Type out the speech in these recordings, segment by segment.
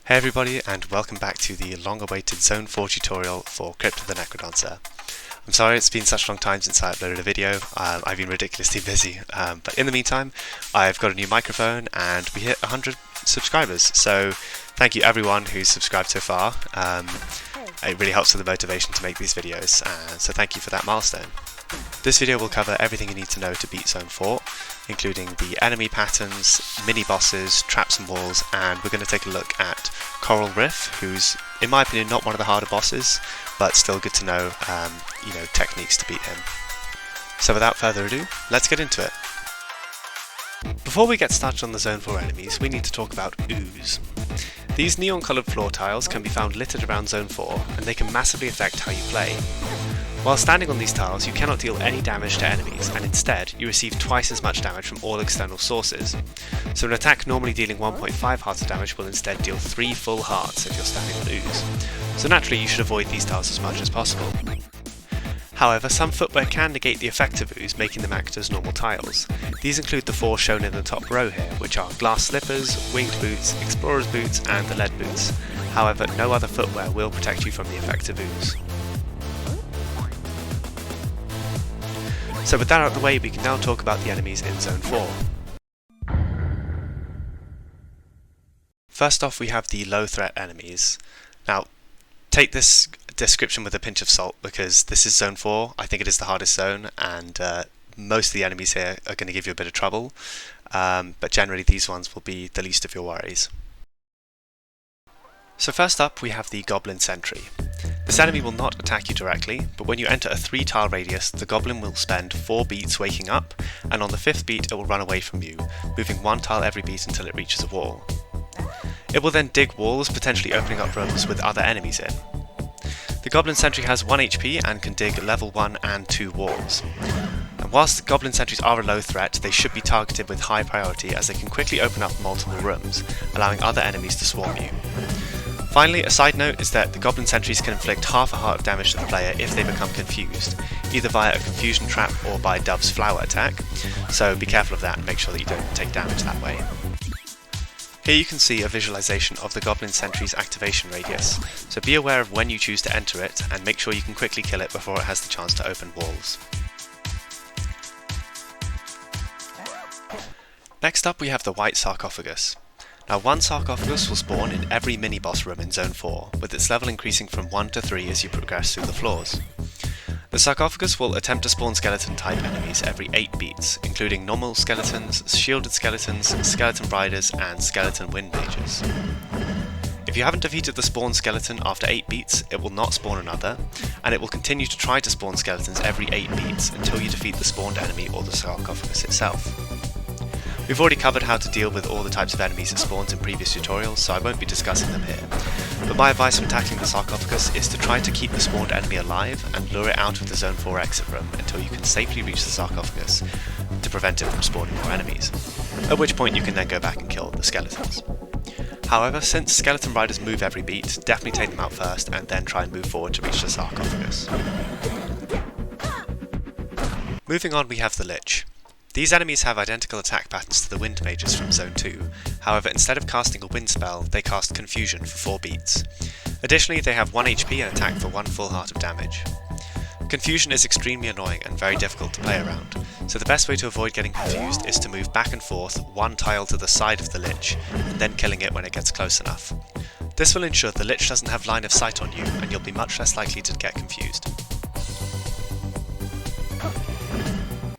Hey everybody, and welcome back to the long-awaited Zone 4 tutorial for Crypt the Necrodancer. I'm sorry it's been such a long time since I uploaded a video. I've been ridiculously busy, but in the meantime I've got a new microphone and we hit 100 subscribers, so thank you everyone who's subscribed so far. It really helps with the motivation to make these videos, so thank you for that milestone. This video will cover everything you need to know to beat Zone 4, including the enemy patterns, mini-bosses, traps and walls, and we're going to take a look at Coral Riff, who's, in my opinion, not one of the harder bosses, but still good to know, techniques to beat him. So without further ado, let's get into it. Before we get started on the Zone 4 enemies, we need to talk about ooze. These neon-coloured floor tiles can be found littered around Zone 4, and they can massively affect how you play. While standing on these tiles, you cannot deal any damage to enemies, and instead, you receive twice as much damage from all external sources. So an attack normally dealing 1.5 hearts of damage will instead deal 3 full hearts if you're standing on ooze. So naturally, you should avoid these tiles as much as possible. However, some footwear can negate the effect of ooze, making them act as normal tiles. These include the 4 shown in the top row here, which are glass slippers, winged boots, explorer's boots, and the lead boots. However, no other footwear will protect you from the effect of ooze. So with that out of the way, we can now talk about the enemies in Zone 4. First off, we have the low threat enemies. Now, take this description with a pinch of salt, because this is Zone 4, I think it is the hardest zone, and most of the enemies here are going to give you a bit of trouble, but generally these ones will be the least of your worries. So first up, we have the Goblin Sentry. This enemy will not attack you directly, but when you enter a 3-tile radius, the goblin will spend 4 beats waking up, and on the 5th beat it will run away from you, moving 1 tile every beat until it reaches a wall. It will then dig walls, potentially opening up rooms with other enemies in. The Goblin Sentry has 1 HP and can dig level 1 and 2 walls. And whilst the Goblin Sentries are a low threat, they should be targeted with high priority as they can quickly open up multiple rooms, allowing other enemies to swarm you. Finally, a side note is that the Goblin Sentries can inflict half a heart of damage to the player if they become confused, either via a confusion trap or by Dove's flower attack, so be careful of that and make sure that you don't take damage that way. Here you can see a visualization of the Goblin Sentry's activation radius, so be aware of when you choose to enter it and make sure you can quickly kill it before it has the chance to open walls. Next up, we have the White Sarcophagus. Now, 1 sarcophagus will spawn in every mini-boss room in Zone 4, with its level increasing from 1 to 3 as you progress through the floors. The sarcophagus will attempt to spawn skeleton-type enemies every 8 beats, including normal skeletons, shielded skeletons, skeleton riders, and skeleton wind mages. If you haven't defeated the spawn skeleton after 8 beats, it will not spawn another, and it will continue to try to spawn skeletons every 8 beats until you defeat the spawned enemy or the sarcophagus itself. We've already covered how to deal with all the types of enemies it spawns in previous tutorials, so I won't be discussing them here. But my advice when tackling the sarcophagus is to try to keep the spawned enemy alive and lure it out of the Zone 4 exit room until you can safely reach the sarcophagus to prevent it from spawning more enemies, at which point you can then go back and kill the skeletons. However, since skeleton riders move every beat, definitely take them out first and then try and move forward to reach the sarcophagus. Moving on, we have the Lich. These enemies have identical attack patterns to the wind mages from Zone 2, however instead of casting a wind spell, they cast Confusion for 4 beats. Additionally, they have 1 HP and attack for 1 full heart of damage. Confusion is extremely annoying and very difficult to play around, so the best way to avoid getting confused is to move back and forth 1 tile to the side of the Lich, and then killing it when it gets close enough. This will ensure the Lich doesn't have line of sight on you, and you'll be much less likely to get confused.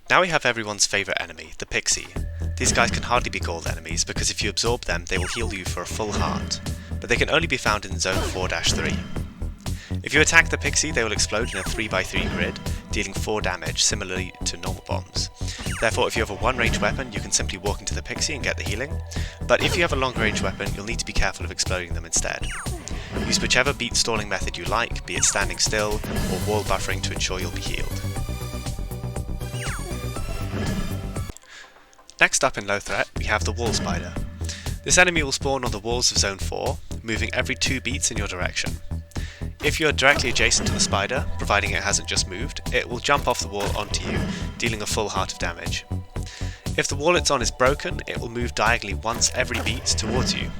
Now we have everyone's favourite enemy, the Pixie. These guys can hardly be called enemies because if you absorb them they will heal you for a full heart, but they can only be found in Zone 4-3. If you attack the Pixie they will explode in a 3x3 grid, dealing 4 damage, similarly to normal bombs. Therefore if you have a 1-range weapon you can simply walk into the Pixie and get the healing, but if you have a long-range weapon you'll need to be careful of exploding them instead. Use whichever beat stalling method you like, be it standing still or wall buffering to ensure you'll be healed. Next up in low threat, we have the Wall Spider. This enemy will spawn on the walls of Zone 4, moving every 2 beats in your direction. If you are directly adjacent to the spider, providing it hasn't just moved, it will jump off the wall onto you, dealing a full heart of damage. If the wall it's on is broken, it will move diagonally once every beat towards you.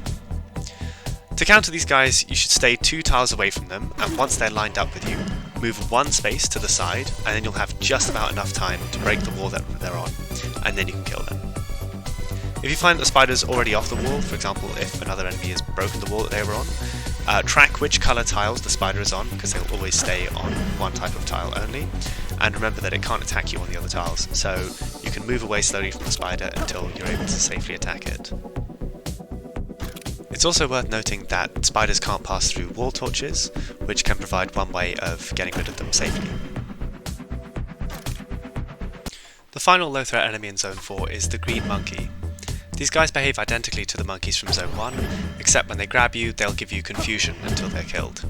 To counter these guys, you should stay 2 tiles away from them, and once they're lined up with you, move 1 space to the side, and then you'll have just about enough time to break the wall that they're on, and then you can kill them. If you find that the spider's already off the wall, for example if another enemy has broken the wall that they were on, track which colour tiles the spider is on, because they'll always stay on one type of tile only, and remember that it can't attack you on the other tiles, so you can move away slowly from the spider until you're able to safely attack it. It's also worth noting that spiders can't pass through wall torches, which can provide one way of getting rid of them safely. The final low threat enemy in Zone 4 is the green monkey. These guys behave identically to the monkeys from Zone 1, except when they grab you, they'll give you confusion until they're killed.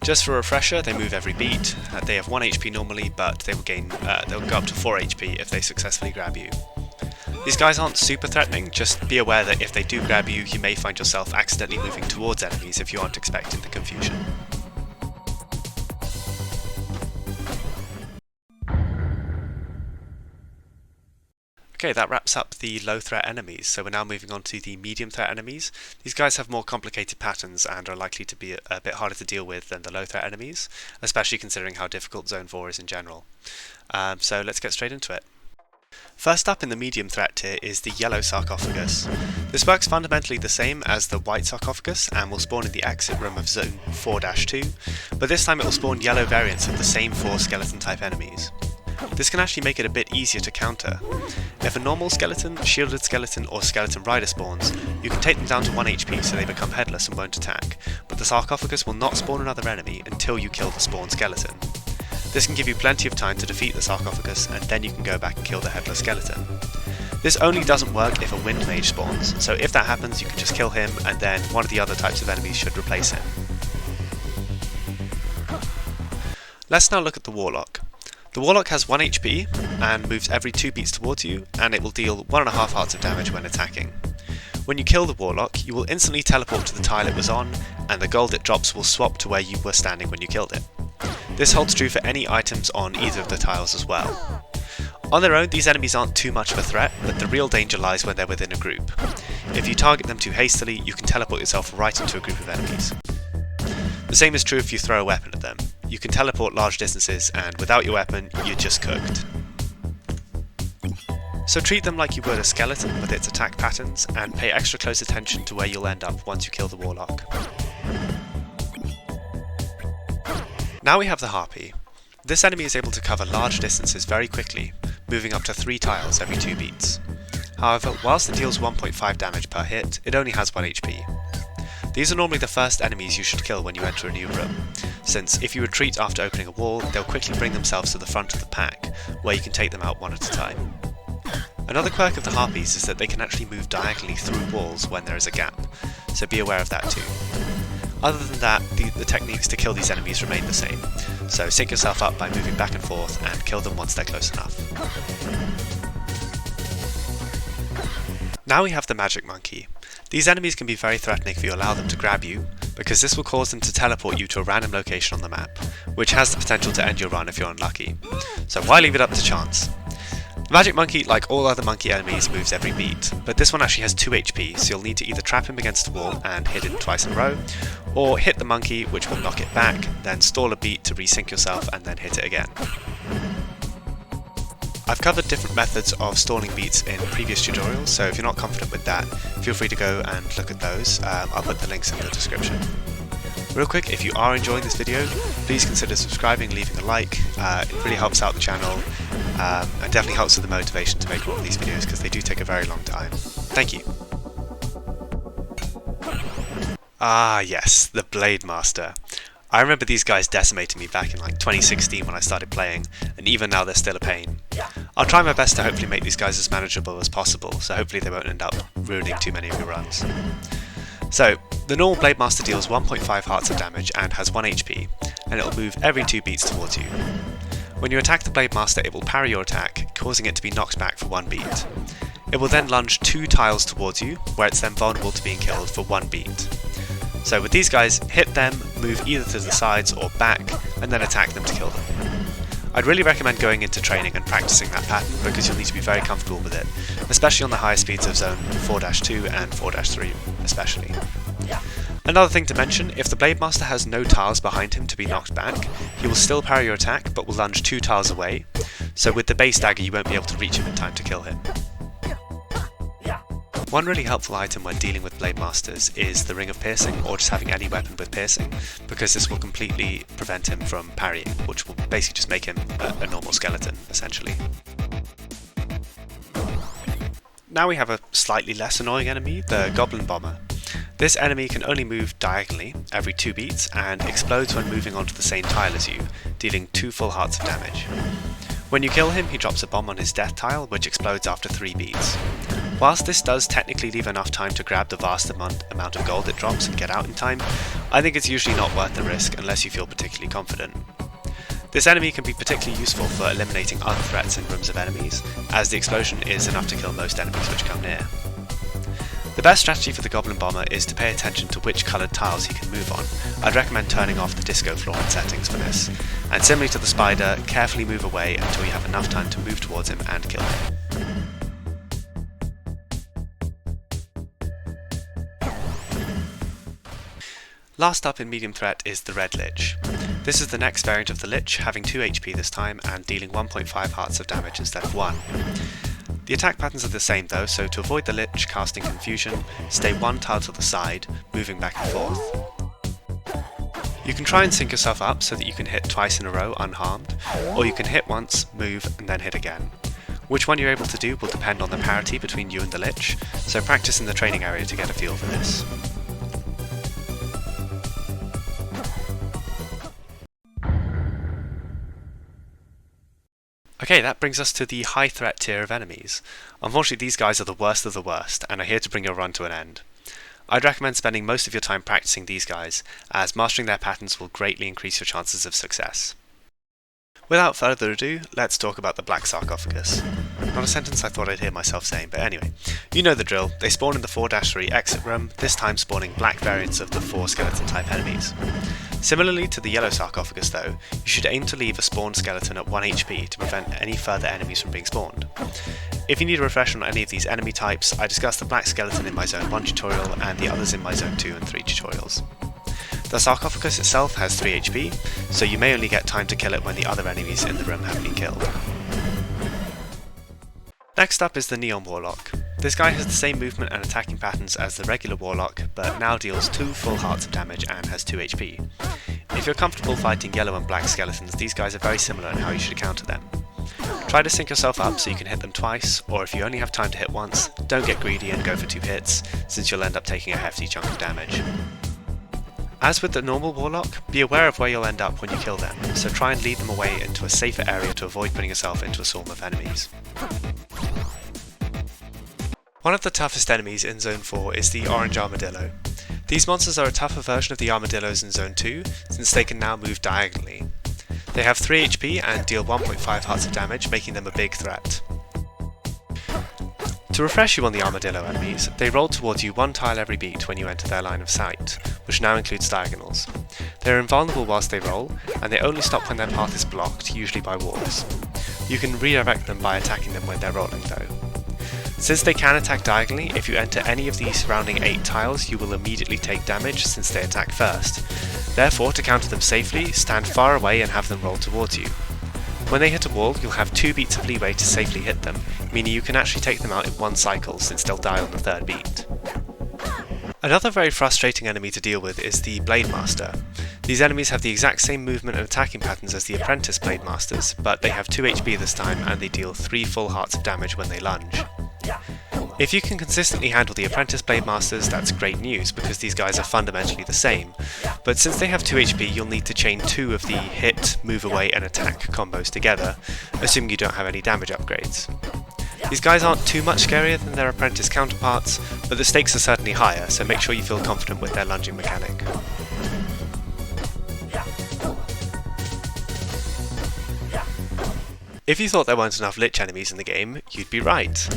Just for a refresher, they move every beat. They have 1 HP normally, but they'll go up to 4 HP if they successfully grab you. These guys aren't super threatening, just be aware that if they do grab you, you may find yourself accidentally moving towards enemies if you aren't expecting the confusion. Okay, that wraps up the low threat enemies, so we're now moving on to the medium threat enemies. These guys have more complicated patterns and are likely to be a bit harder to deal with than the low threat enemies, especially considering how difficult Zone 4 is in general. So let's get straight into it. First up in the medium threat tier is the yellow sarcophagus. This works fundamentally the same as the white sarcophagus and will spawn in the exit room of Zone 4-2, but this time it will spawn yellow variants of the same 4 skeleton type enemies. This can actually make it a bit easier to counter. If a normal skeleton, shielded skeleton or skeleton rider spawns, you can take them down to 1 HP so they become headless and won't attack, but the sarcophagus will not spawn another enemy until you kill the spawned skeleton. This can give you plenty of time to defeat the sarcophagus, and then you can go back and kill the headless skeleton. This only doesn't work if a wind mage spawns, so if that happens you can just kill him and then one of the other types of enemies should replace him. Let's now look at the warlock. The warlock has 1 HP and moves every 2 beats towards you, and it will deal 1.5 hearts of damage when attacking. When you kill the warlock, you will instantly teleport to the tile it was on, and the gold it drops will swap to where you were standing when you killed it. This holds true for any items on either of the tiles as well. On their own, these enemies aren't too much of a threat, but the real danger lies when they're within a group. If you target them too hastily, you can teleport yourself right into a group of enemies. The same is true if you throw a weapon at them. You can teleport large distances, and without your weapon, you're just cooked. So treat them like you would a skeleton with its attack patterns, and pay extra close attention to where you'll end up once you kill the warlock. Now we have the harpy. This enemy is able to cover large distances very quickly, moving up to 3 tiles every 2 beats. However, whilst it deals 1.5 damage per hit, it only has 1 HP. These are normally the first enemies you should kill when you enter a new room, since if you retreat after opening a wall, they'll quickly bring themselves to the front of the pack, where you can take them out one at a time. Another quirk of the harpies is that they can actually move diagonally through walls when there is a gap, so be aware of that too. Other than that, the techniques to kill these enemies remain the same, so sync yourself up by moving back and forth and kill them once they're close enough. Now we have the magic monkey. These enemies can be very threatening if you allow them to grab you, because this will cause them to teleport you to a random location on the map, which has the potential to end your run if you're unlucky. So why leave it up to chance? The magic monkey, like all other monkey enemies, moves every beat, but this one actually has 2 HP, so you'll need to either trap him against a wall and hit it twice in a row, or hit the monkey, which will knock it back, then stall a beat to resync yourself and then hit it again. I've covered different methods of stalling beats in previous tutorials, so if you're not confident with that, feel free to go and look at those. I'll put the links in the description. Real quick, if you are enjoying this video, please consider subscribing, leaving a like. It really helps out the channel, and definitely helps with the motivation to make all of these videos, because they do take a very long time. Thank you. Ah yes, the Blade Master. I remember these guys decimating me back in like 2016 when I started playing, and even now they're still a pain. I'll try my best to hopefully make these guys as manageable as possible, so hopefully they won't end up ruining too many of your runs. So, the normal Blade Master deals 1.5 hearts of damage and has 1 HP, and it will move every 2 beats towards you. When you attack the Blade Master, it will parry your attack, causing it to be knocked back for 1 beat. It will then lunge 2 tiles towards you, where it's then vulnerable to being killed for 1 beat. So with these guys, hit them, move either to the sides or back, and then attack them to kill them. I'd really recommend going into training and practicing that pattern, because you'll need to be very comfortable with it, especially on the higher speeds of Zone 4-2 and 4-3 especially. Another thing to mention, if the Blade Master has no tiles behind him to be knocked back, he will still parry your attack but will lunge 2 tiles away, so with the base dagger you won't be able to reach him in time to kill him. One really helpful item when dealing with Blade Masters is the Ring of Piercing, or just having any weapon with piercing, because this will completely prevent him from parrying, which will basically just make him a normal skeleton, essentially. Now we have a slightly less annoying enemy, the Goblin Bomber. This enemy can only move diagonally every 2 beats and explodes when moving onto the same tile as you, dealing 2 full hearts of damage. When you kill him, he drops a bomb on his death tile, which explodes after 3 beats. Whilst this does technically leave enough time to grab the vast amount of gold it drops and get out in time, I think it's usually not worth the risk unless you feel particularly confident. This enemy can be particularly useful for eliminating other threats in rooms of enemies, as the explosion is enough to kill most enemies which come near. The best strategy for the Goblin Bomber is to pay attention to which coloured tiles he can move on. I'd recommend turning off the disco floor in settings for this, and similarly to the spider, carefully move away until you have enough time to move towards him and kill him. Last up in medium threat is the Red Lich. This is the next variant of the Lich, having 2 HP this time and dealing 1.5 hearts of damage instead of 1. The attack patterns are the same though, so to avoid the Lich casting confusion, stay 1 tile to the side, moving back and forth. You can try and sync yourself up so that you can hit twice in a row unharmed, or you can hit once, move, and then hit again. Which one you're able to do will depend on the parity between you and the Lich, so practice in the training area to get a feel for this. Okay, that brings us to the high threat tier of enemies. Unfortunately, these guys are the worst of the worst, and are here to bring your run to an end. I'd recommend spending most of your time practicing these guys, as mastering their patterns will greatly increase your chances of success. Without further ado, let's talk about the Black Sarcophagus. Not a sentence I thought I'd hear myself saying, but anyway. You know the drill, they spawn in the 4-3 exit room, this time spawning black variants of the 4 skeleton type enemies. Similarly to the Yellow Sarcophagus though, you should aim to leave a spawned skeleton at 1 HP to prevent any further enemies from being spawned. If you need a refresh on any of these enemy types, I discussed the Black Skeleton in my Zone 1 tutorial and the others in my Zone 2 and 3 tutorials. The sarcophagus itself has 3 HP, so you may only get time to kill it when the other enemies in the room have been killed. Next up is the Neon Warlock. This guy has the same movement and attacking patterns as the regular Warlock, but now deals 2 full hearts of damage and has 2 HP. If you're comfortable fighting yellow and black skeletons, these guys are very similar in how you should counter them. Try to sync yourself up so you can hit them twice, or if you only have time to hit once, don't get greedy and go for 2 hits, since you'll end up taking a hefty chunk of damage. As with the normal Warlock, be aware of where you'll end up when you kill them, so try and lead them away into a safer area to avoid putting yourself into a swarm of enemies. One of the toughest enemies in Zone 4 is the Orange Armadillo. These monsters are a tougher version of the armadillos in Zone 2, since they can now move diagonally. They have 3 HP and deal 1.5 hearts of damage, making them a big threat. To refresh you on the armadillo enemies, they roll towards you 1 tile every beat when you enter their line of sight, which now includes diagonals. They are invulnerable whilst they roll, and they only stop when their path is blocked, usually by walls. You can redirect them by attacking them when they're rolling though. Since they can attack diagonally, if you enter any of the surrounding 8 tiles, you will immediately take damage since they attack first. Therefore, to counter them safely, stand far away and have them roll towards you. When they hit a wall, you'll have 2 beats of leeway to safely hit them, meaning you can actually take them out in 1 cycle since they'll die on the 3rd beat. Another very frustrating enemy to deal with is the Blade Master. These enemies have the exact same movement and attacking patterns as the Apprentice Blade Masters, but they have 2 HP this time and they deal 3 full hearts of damage when they lunge. If you can consistently handle the Apprentice Blade Masters, that's great news because these guys are fundamentally the same, but since they have 2 HP you'll need to chain 2 of the hit, move away and attack combos together, assuming you don't have any damage upgrades. These guys aren't too much scarier than their Apprentice counterparts, but the stakes are certainly higher, so make sure you feel confident with their lunging mechanic. If you thought there weren't enough Lich enemies in the game, you'd be right.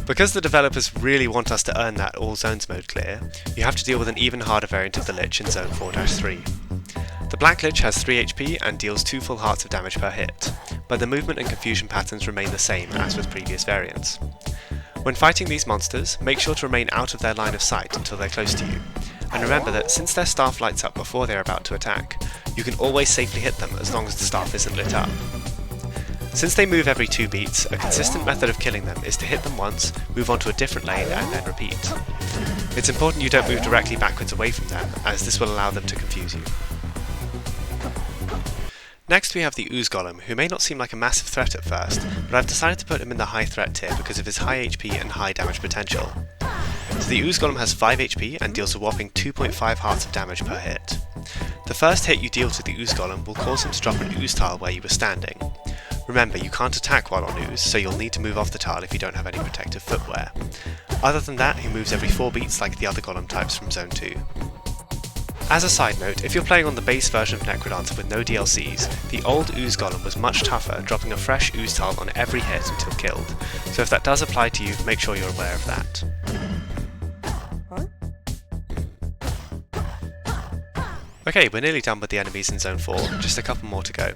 Because the developers really want us to earn that all zones mode clear, you have to deal with an even harder variant of the Lich in Zone 4-3. The Black Lich has 3 HP and deals 2 full hearts of damage per hit, but the movement and confusion patterns remain the same as with previous variants. When fighting these monsters, make sure to remain out of their line of sight until they're close to you, and remember that since their staff lights up before they are about to attack, you can always safely hit them as long as the staff isn't lit up. Since they move every 2 beats, a consistent method of killing them is to hit them once, move on to a different lane and then repeat. It's important you don't move directly backwards away from them, as this will allow them to confuse you. Next we have the Ooze Golem, who may not seem like a massive threat at first, but I've decided to put him in the high threat tier because of his high HP and high damage potential. So the Ooze Golem has 5 HP and deals a whopping 2.5 hearts of damage per hit. The first hit you deal to the Ooze Golem will cause him to drop an ooze tile where you were standing. Remember, you can't attack while on ooze, so you'll need to move off the tile if you don't have any protective footwear. Other than that, he moves every 4 beats like the other golem types from Zone 2. As a side note, if you're playing on the base version of Necrodancer with no DLCs, the old Ooze Golem was much tougher, dropping a fresh ooze tile on every hit until killed, so if that does apply to you, make sure you're aware of that. Okay, we're nearly done with the enemies in Zone 4, just a couple more to go.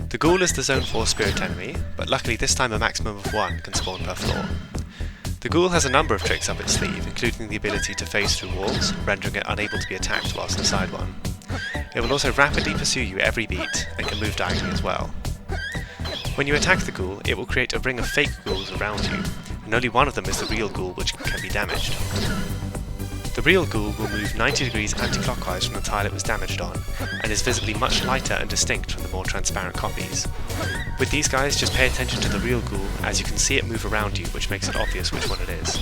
The Ghoul is the Zone 4 spirit enemy, but luckily this time a maximum of 1 can spawn per floor. The Ghoul has a number of tricks up its sleeve, including the ability to phase through walls, rendering it unable to be attacked whilst inside one. It will also rapidly pursue you every beat, and can move diagonally as well. When you attack the Ghoul, it will create a ring of fake ghouls around you, and only one of them is the real Ghoul which can be damaged. The real Ghoul will move 90 degrees anti-clockwise from the tile it was damaged on, and is visibly much lighter and distinct from the more transparent copies. With these guys, just pay attention to the real Ghoul, as you can see it move around you, which makes it obvious which one it is.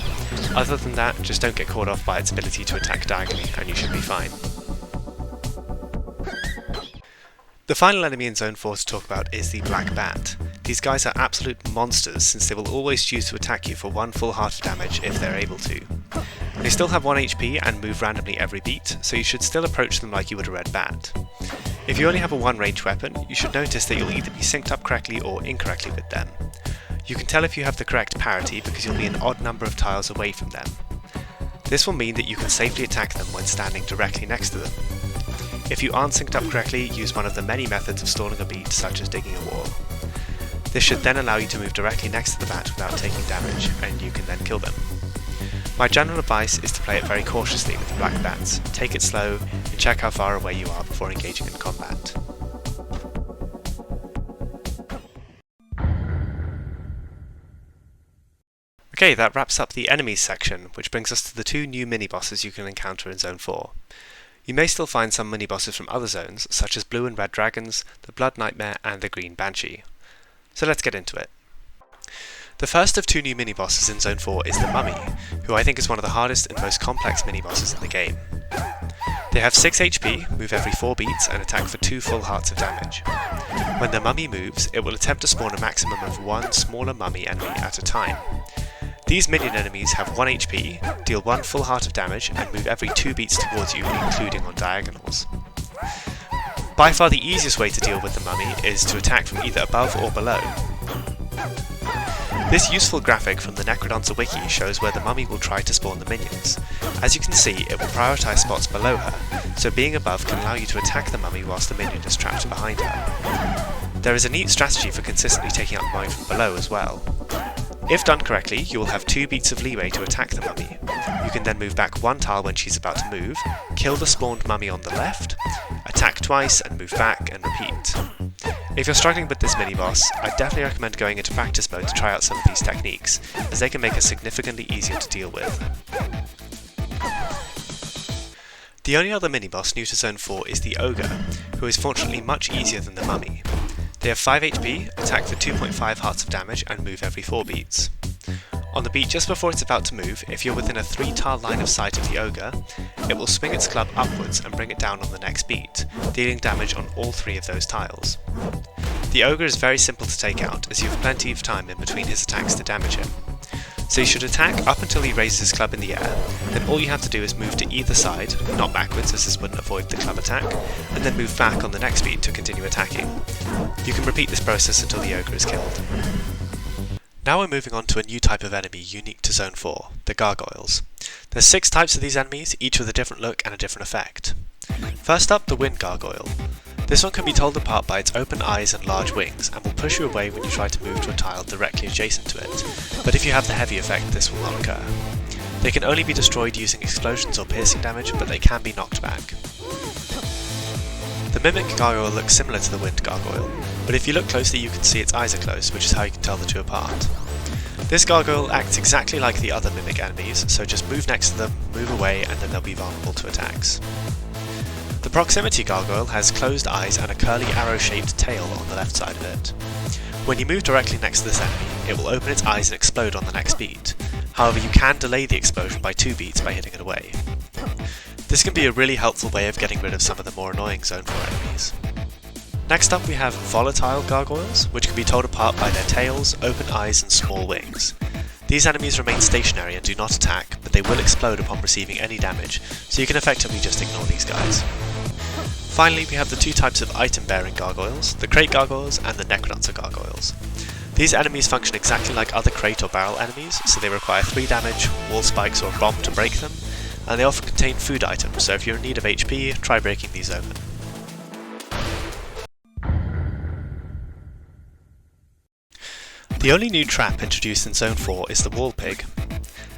Other than that, just don't get caught off by its ability to attack diagonally, and you should be fine. The final enemy in Zone 4 to talk about is the Black Bat. These guys are absolute monsters, since they will always choose to attack you for 1 full heart of damage if they're able to. They still have 1 HP and move randomly every beat, so you should still approach them like you would a red bat. If you only have a 1 ranged weapon, you should notice that you'll either be synced up correctly or incorrectly with them. You can tell if you have the correct parity because you'll be an odd number of tiles away from them. This will mean that you can safely attack them when standing directly next to them. If you aren't synced up correctly, use one of the many methods of stalling a beat, such as digging a wall. This should then allow you to move directly next to the bat without taking damage, and you can then kill them. My general advice is to play it very cautiously with the black bats, take it slow, and check how far away you are before engaging in combat. Okay, that wraps up the enemies section, which brings us to the 2 new mini-bosses you can encounter in Zone 4. You may still find some mini-bosses from other zones, such as Blue and Red Dragons, the Blood Nightmare and the Green Banshee. So let's get into it. The first of 2 new mini-bosses in Zone 4 is the Mummy, who I think is one of the hardest and most complex mini-bosses in the game. They have 6 HP, move every 4 beats, and attack for 2 full hearts of damage. When the Mummy moves, it will attempt to spawn a maximum of 1 smaller Mummy enemy at a time. These minion enemies have 1 HP, deal 1 full heart of damage, and move every 2 beats towards you, including on diagonals. By far the easiest way to deal with the Mummy is to attack from either above or below. This useful graphic from the Necrodancer wiki shows where the Mummy will try to spawn the minions. As you can see, it will prioritise spots below her, so being above can allow you to attack the Mummy whilst the minion is trapped behind her. There is a neat strategy for consistently taking out the Mummy from below as well. If done correctly, you will have 2 beats of leeway to attack the Mummy. You can then move back 1 tile when she's about to move, kill the spawned Mummy on the left, attack twice and move back and repeat. If you're struggling with this mini-boss, I definitely recommend going into practice mode to try out some of these techniques, as they can make it significantly easier to deal with. The only other mini-boss new to Zone 4 is the Ogre, who is fortunately much easier than the Mummy. They have 5 HP, attack for 2.5 hearts of damage and move every 4 beats. On the beat just before it's about to move, if you're within a 3-tile line of sight of the Ogre, it will swing its club upwards and bring it down on the next beat, dealing damage on all 3 of those tiles. The Ogre is very simple to take out, as you have plenty of time in between his attacks to damage him. So you should attack up until he raises his club in the air, then all you have to do is move to either side, not backwards as this wouldn't avoid the club attack, and then move back on the next beat to continue attacking. You can repeat this process until the Ogre is killed. Now we're moving on to a new type of enemy unique to Zone 4, the Gargoyles. There's 6 types of these enemies, each with a different look and a different effect. First up, the Wind Gargoyle. This one can be told apart by its open eyes and large wings, and will push you away when you try to move to a tile directly adjacent to it, but if you have the heavy effect this will not occur. They can only be destroyed using explosions or piercing damage, but they can be knocked back. The Mimic Gargoyle looks similar to the Wind Gargoyle, but if you look closely you can see its eyes are closed, which is how you can tell the two apart. This gargoyle acts exactly like the other Mimic enemies, so just move next to them, move away, and then they'll be vulnerable to attacks. The Proximity Gargoyle has closed eyes and a curly arrow-shaped tail on the left side of it. When you move directly next to this enemy, it will open its eyes and explode on the next beat. However, you can delay the explosion by 2 beats by hitting it away. This can be a really helpful way of getting rid of some of the more annoying Zone 4 enemies. Next up we have Volatile Gargoyles, which can be told apart by their tails, open eyes and small wings. These enemies remain stationary and do not attack, but they will explode upon receiving any damage, so you can effectively just ignore these guys. Finally, we have the 2 types of item-bearing gargoyles, the Crate Gargoyles and the Necrodancer Gargoyles. These enemies function exactly like other crate or barrel enemies, so they require 3 damage, wall spikes or a bomb to break them, and they often contain food items, so if you're in need of HP, try breaking these open. The only new trap introduced in Zone 4 is the Wall Pig.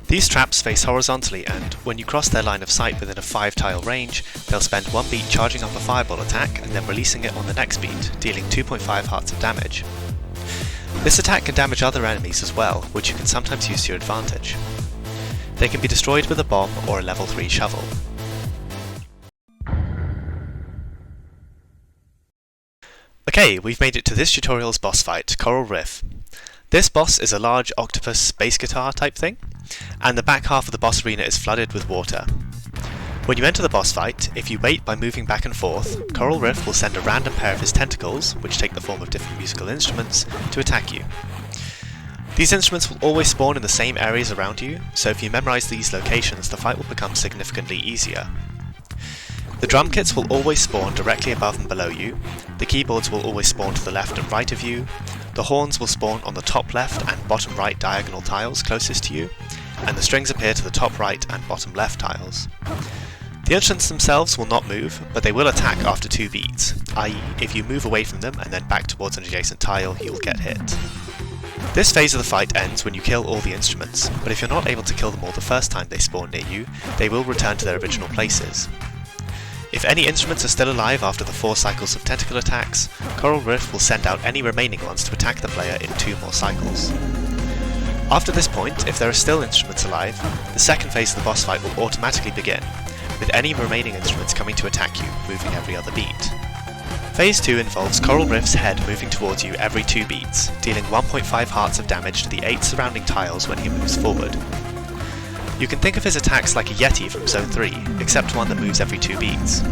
These traps face horizontally and, when you cross their line of sight within a 5-tile range, they'll spend 1 beat charging up a fireball attack and then releasing it on the next beat, dealing 2.5 hearts of damage. This attack can damage other enemies as well, which you can sometimes use to your advantage. They can be destroyed with a bomb or a level 3 shovel. Okay, we've made it to this tutorial's boss fight, Coral Riff. This boss is a large octopus bass guitar type thing, and the back half of the boss arena is flooded with water. When you enter the boss fight, if you wait by moving back and forth, Coral Riff will send a random pair of his tentacles, which take the form of different musical instruments, to attack you. These instruments will always spawn in the same areas around you, so if you memorise these locations, the fight will become significantly easier. The drum kits will always spawn directly above and below you, the keyboards will always spawn to the left and right of you, the horns will spawn on the top left and bottom right diagonal tiles closest to you, and the strings appear to the top right and bottom left tiles. The instruments themselves will not move, but they will attack after 2 beats, i.e. if you move away from them and then back towards an adjacent tile, you'll get hit. This phase of the fight ends when you kill all the instruments, but if you're not able to kill them all the first time they spawn near you, they will return to their original places. If any instruments are still alive after the 4 cycles of tentacle attacks, Coral Riff will send out any remaining ones to attack the player in 2 more cycles. After this point, if there are still instruments alive, the second phase of the boss fight will automatically begin, with any remaining instruments coming to attack you, moving every other beat. Phase 2 involves Coral Riff's head moving towards you every 2 beats, dealing 1.5 hearts of damage to the 8 surrounding tiles when he moves forward. You can think of his attacks like a Yeti from Zone 3, except one that moves every 2 beats.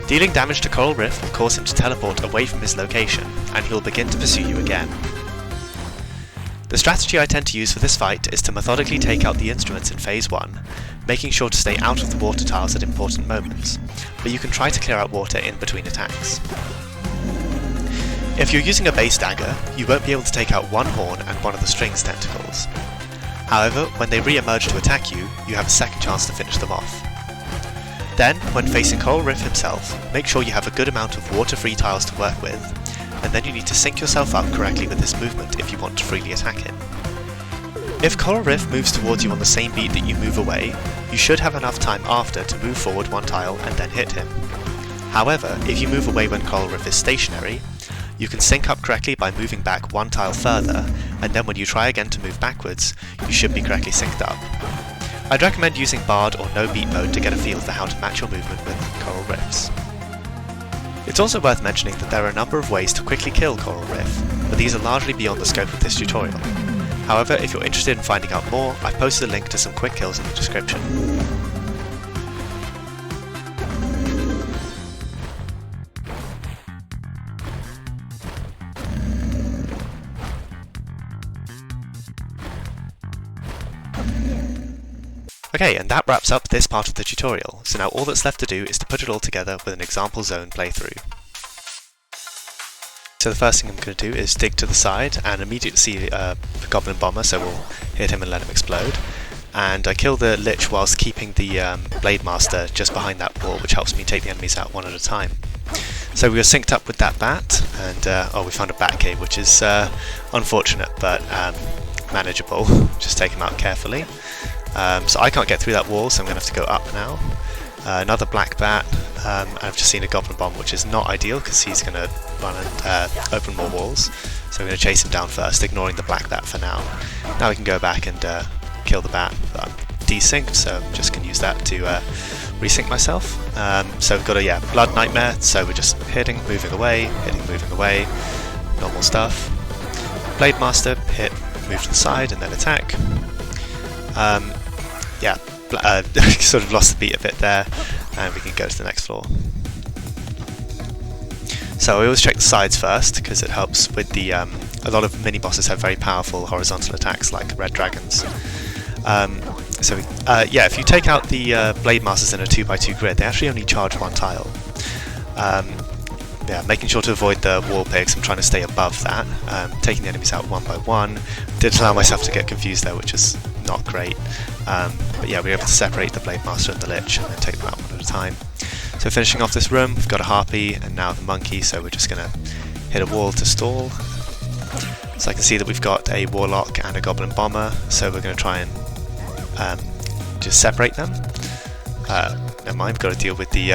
Dealing damage to Coral Riff will cause him to teleport away from his location, and he will begin to pursue you again. The strategy I tend to use for this fight is to methodically take out the instruments in Phase 1, making sure to stay out of the water tiles at important moments, but you can try to clear out water in between attacks. If you're using a bass dagger, you won't be able to take out one horn and one of the strings tentacles. However, when they re-emerge to attack you, you have a second chance to finish them off. Then, when facing Coral Riff himself, make sure you have a good amount of water-free tiles to work with, and then you need to sync yourself up correctly with this movement if you want to freely attack him. If Coral Riff moves towards you on the same beat that you move away, you should have enough time after to move forward 1 tile and then hit him. However, if you move away when Coral Riff is stationary, you can sync up correctly by moving back 1 tile further, and then when you try again to move backwards, you should be correctly synced up. I'd recommend using Bard or no beat mode to get a feel for how to match your movement with Coral Riffs. It's also worth mentioning that there are a number of ways to quickly kill Coral Riff, but these are largely beyond the scope of this tutorial. However, if you're interested in finding out more, I've posted a link to some quick kills in the description. Okay, and that wraps up this part of the tutorial, so now all that's left to do is to put it all together with an example zone playthrough. So the first thing I'm going to do is dig to the side and immediately see a goblin bomber, so we'll hit him and let him explode. And I kill the Lich whilst keeping the Blade Master just behind that wall, which helps me take the enemies out one at a time. So we were synced up with that bat, and we found a bat cave, which is unfortunate but manageable. Just take him out carefully. So I can't get through that wall, so I'm going to have to go up now. Another black bat, and I've just seen a goblin bomb, which is not ideal because he's going to run and open more walls. So I'm going to chase him down first, ignoring the black bat for now. Now we can go back and kill the bat. I'm desynced, so I'm just going to use that to resync myself. So we've got a blood nightmare, so we're just hitting, moving away, normal stuff. Blade Master, hit, move to the side, and then attack. Sort of lost the beat a bit there, and we can go to the next floor. So I always check the sides first because it helps with the. A lot of mini bosses have very powerful horizontal attacks like red dragons. If you take out the blade masters in a 2x2 grid, they actually only charge one tile. Making sure to avoid the wall pigs. I'm trying to stay above that. Taking the enemies out one by one. Did allow myself to get confused there, which is not great. We were able to separate the blade master and the lich and then take them out one at a time. So finishing off this room, we've got a harpy and now the monkey, so we're just going to hit a wall to stall. So I can see that we've got a warlock and a goblin bomber, so we're going to try and just separate them. Never mind, we've got to deal with the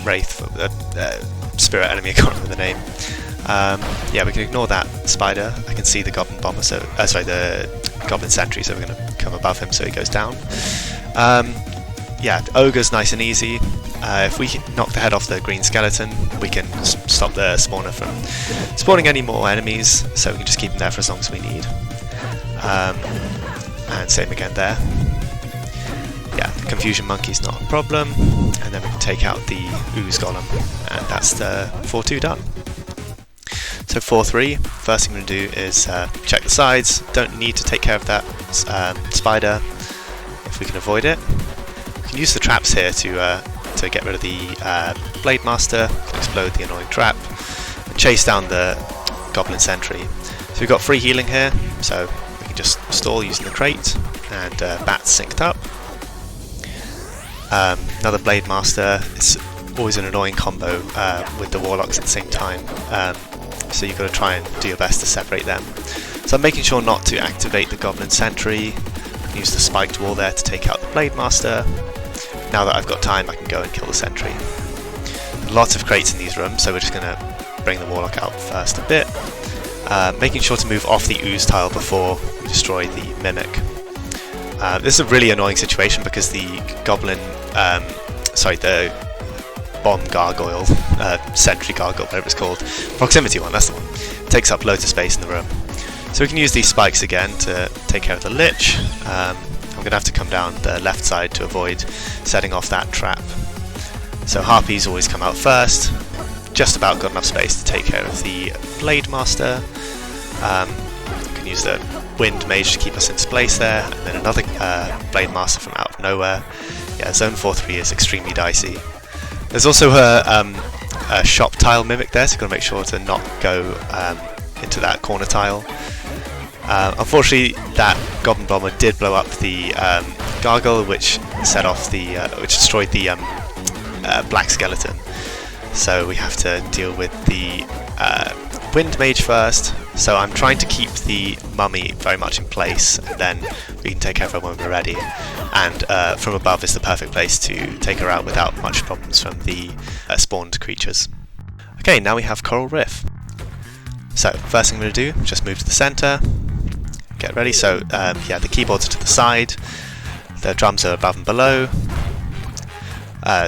wraith, spirit enemy, I can't remember the name. We can ignore that spider. I can see the goblin bomber, the goblin sentry, so we're going to come above him so he goes down. Ogre's nice and easy. If we knock the head off the green skeleton, we can stop the spawner from spawning any more enemies, so we can just keep him there for as long as we need. And same again there. Confusion monkey's not a problem, and then we can take out the ooze golem, and that's the 4-2 done. So 4-3, first thing I'm going to do is check the sides. Don't need to take care of that spider if we can avoid it. We can use the traps here to get rid of the blade master, explode the annoying trap, and chase down the goblin sentry. So we've got free healing here, so we can just stall using the crate, and bats synced up. Another blade master. It's always an annoying combo with the warlocks at the same time, so you've got to try and do your best to separate them. So I'm making sure not to activate the goblin sentry. I can use the spiked wall there to take out the blade master. Now that I've got time, I can go and kill the sentry. Lots of crates in these rooms, so we're just going to bring the warlock out first a bit, making sure to move off the ooze tile before we destroy the mimic. This is a really annoying situation because the goblin, the bomb gargoyle, sentry gargoyle, whatever it's called, proximity one, that's the one, takes up loads of space in the room. So we can use these spikes again to take care of the lich. I'm going to have to come down the left side to avoid setting off that trap. So harpies always come out first, just about got enough space to take care of the blade master. You can use the wind mage to keep us in place there, and then another blade master from out of nowhere. Zone 4-3 is extremely dicey. There's also a shop tile mimic there, so you've got to make sure to not go into that corner tile. Unfortunately, that goblin bomber did blow up the gargoyle, which set off which destroyed the black skeleton. So we have to deal with the wind mage first. So I'm trying to keep the mummy very much in place, and then we can take care of her when we're ready. And from above is the perfect place to take her out without much problems from the spawned creatures. Okay, now we have Coral Riff. So first thing I'm going to do, just move to the centre, get ready. So the keyboards are to the side, the drums are above and below,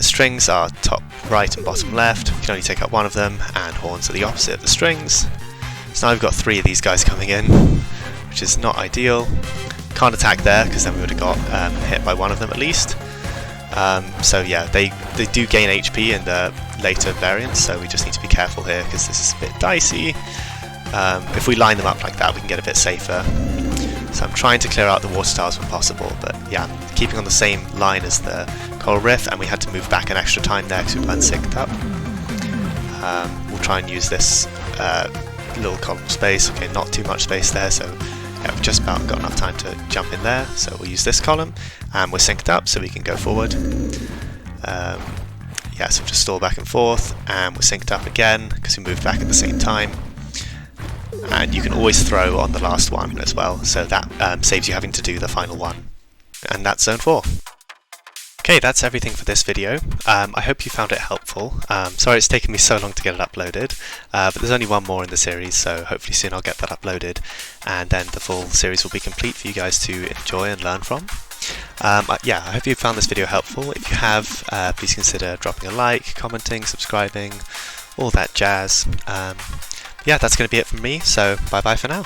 strings are top right and bottom left. We can only take out one of them, and horns are the opposite of the strings. So now we've got 3 of these guys coming in, which is not ideal. Can't attack there because then we would have got hit by one of them at least. They do gain HP in the later variants, so we just need to be careful here because this is a bit dicey. If we line them up like that, we can get a bit safer. So I'm trying to clear out the water tiles when possible, but keeping on the same line as the Coral Riff, and we had to move back an extra time there because we weren't synced up. We'll try and use this little column space. Okay, not too much space there, so we've just about got enough time to jump in there. So we'll use this column, and we're synced up so we can go forward. So just stall back and forth, and we're synced up again because we moved back at the same time. And you can always throw on the last one as well, so that saves you having to do the final one. and that's Zone 4. Okay, that's everything for this video. I hope you found it helpful. Sorry it's taken me so long to get it uploaded, but there's only one more in the series, so hopefully soon I'll get that uploaded, and then the full series will be complete for you guys to enjoy and learn from. Yeah, I hope you found this video helpful. If you have, please consider dropping a like, commenting, subscribing, all that jazz. Yeah, that's going to be it from me, so bye bye for now.